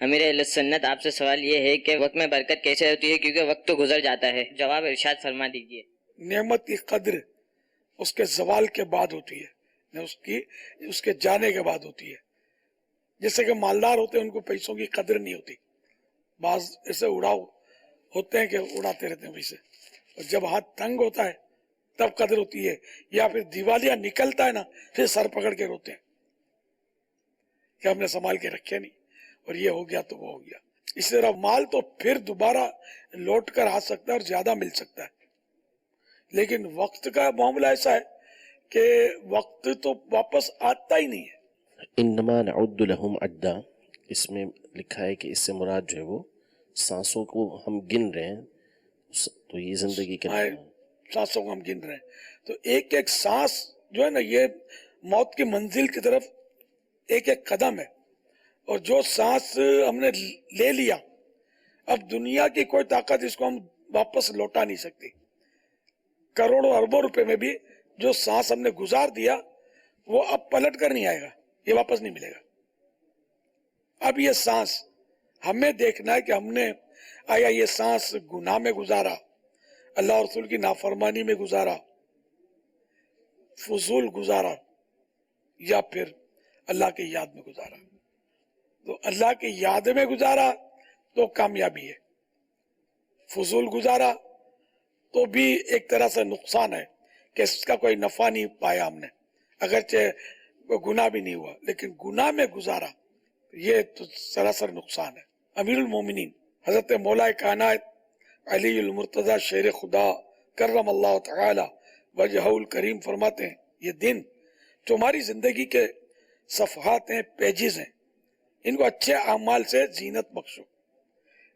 امیر اہل سنت، آپ سے سوال یہ ہے کہ وقت میں برکت کیسے ہوتی ہے، کیونکہ وقت تو گزر جاتا ہے؟ جواب ارشاد فرما دیجیے۔ نعمت کی قدر اس کے زوال کے بعد ہوتی ہے، اس کے جانے کے بعد ہوتی ہے۔ جیسے کہ مالدار ہوتے ہیں ان کو پیسوں کی قدر نہیں ہوتی، بعض ایسے اڑاؤ ہوتے ہیں کہ اڑاتے رہتے ہیں پیسے، اور جب ہاتھ تنگ ہوتا ہے تب قدر ہوتی ہے، یا پھر دیوالیہ نکلتا ہے نا پھر سر پکڑ کے روتے ہیں کہ ہم نے سنبھال کے رکھے نہیں اور یہ ہو گیا تو وہ ہو گیا۔ اس طرح مال تو پھر دوبارہ لوٹ کر آ سکتا ہے اور زیادہ مل سکتا ہے، لیکن وقت کا معاملہ ایسا ہے کہ وقت تو واپس آتا ہی نہیں ہے۔ انما نعد لهم عدا، اس میں لکھا ہے کہ اس سے مراد جو ہے وہ سانسوں کو ہم گن رہے ہیں، تو یہ زندگی کے سانسوں کو ہم گن رہے ہیں، تو ایک ایک سانس جو ہے نا یہ موت کی منزل کی طرف ایک ایک قدم ہے، اور جو سانس ہم نے لے لیا اب دنیا کی کوئی طاقت اس کو ہم واپس لوٹا نہیں سکتی۔ کروڑوں اربوں روپے میں بھی جو سانس ہم نے گزار دیا وہ اب پلٹ کر نہیں آئے گا، یہ واپس نہیں ملے گا۔ اب یہ سانس ہمیں دیکھنا ہے کہ ہم نے آیا یہ سانس گناہ میں گزارا، اللہ اور رسول کی نافرمانی میں گزارا، فضول گزارا، یا پھر اللہ کی یاد میں گزارا۔ تو اللہ کی یاد میں گزارا تو کامیابی ہے، فضول گزارا تو بھی ایک طرح سے نقصان ہے کہ اس کا کوئی نفع نہیں پایا ہم نے، اگرچہ گناہ بھی نہیں ہوا، لیکن گناہ میں گزارا یہ تو سراسر نقصان ہے۔ امیر المومنین حضرت مولا کائنات علی المرتضی شیر خدا کرم اللہ تعالی وجہہ الکریم فرماتے ہیں یہ دن جو ہماری زندگی کے صفحات ہیں، پیجز ہیں، ان کو اچھے اعمال سے زینت بخشو،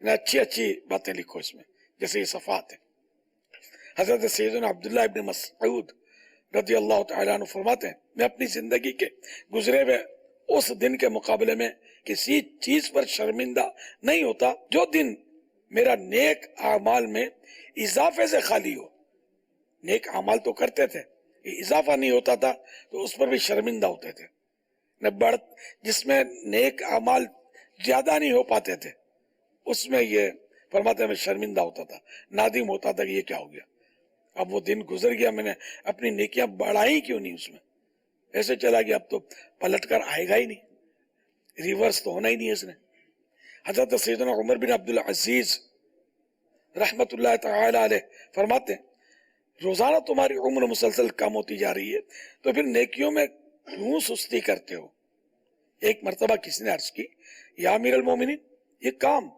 اچھی اچھی باتیں لکھو اس میں، جیسے یہ صفحات ہیں۔ حضرت سیدنا عبداللہ ابن مسعود رضی اللہ تعالیٰ عنہ فرماتے ہیں میں اپنی زندگی کے گزرے ہوئے اس دن کے مقابلے میں کسی چیز پر شرمندہ نہیں ہوتا جو دن میرا نیک اعمال میں اضافے سے خالی ہو۔ نیک اعمال تو کرتے تھے، اضافہ نہیں ہوتا تھا تو اس پر بھی شرمندہ ہوتے تھے، جس میں نیک اعمال زیادہ نہیں ہو پاتے تھے اس میں یہ فرماتے ہیں میں شرمندہ ہوتا تھا، نادم ہوتا تھا کہ یہ کیا ہو گیا، اب وہ دن گزر گیا، میں نے اپنی نیکیاں بڑھائی کیوں نہیں، اس میں ایسے چلا گیا، اب تو پلٹ کر آئے گا ہی نہیں، ریورس تو ہونا ہی نہیں اس نے۔ حضرت سیدنا عمر بن عبدالعزیز رحمت اللہ تعالی علیہ فرماتے ہیں روزانہ تمہاری عمر مسلسل کم ہوتی جا رہی ہے تو پھر نیکیوں میں کیوں سستی کرتے ہو؟ ایک مرتبہ کسی نے عرض کی یا امیر المومنین یہ کام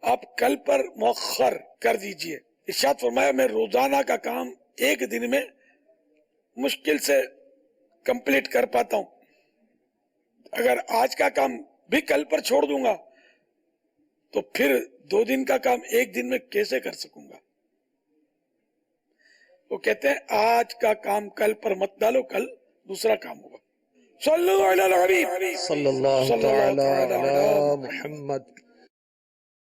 آپ کل پر مؤخر کر دیجئے۔ ارشاد فرمایا میں روزانہ کا کام ایک دن میں مشکل سے کمپلیٹ کر پاتا ہوں، اگر آج کا کام بھی کل پر چھوڑ دوں گا تو پھر 2 دن کا کام ایک دن میں کیسے کر سکوں گا؟ وہ کہتے ہیں آج کا کام کل پر مت ڈالو، کل دوسرا کام ہوگا۔ صلو علی الحبیب صلی اللہ تعالی علی محمد۔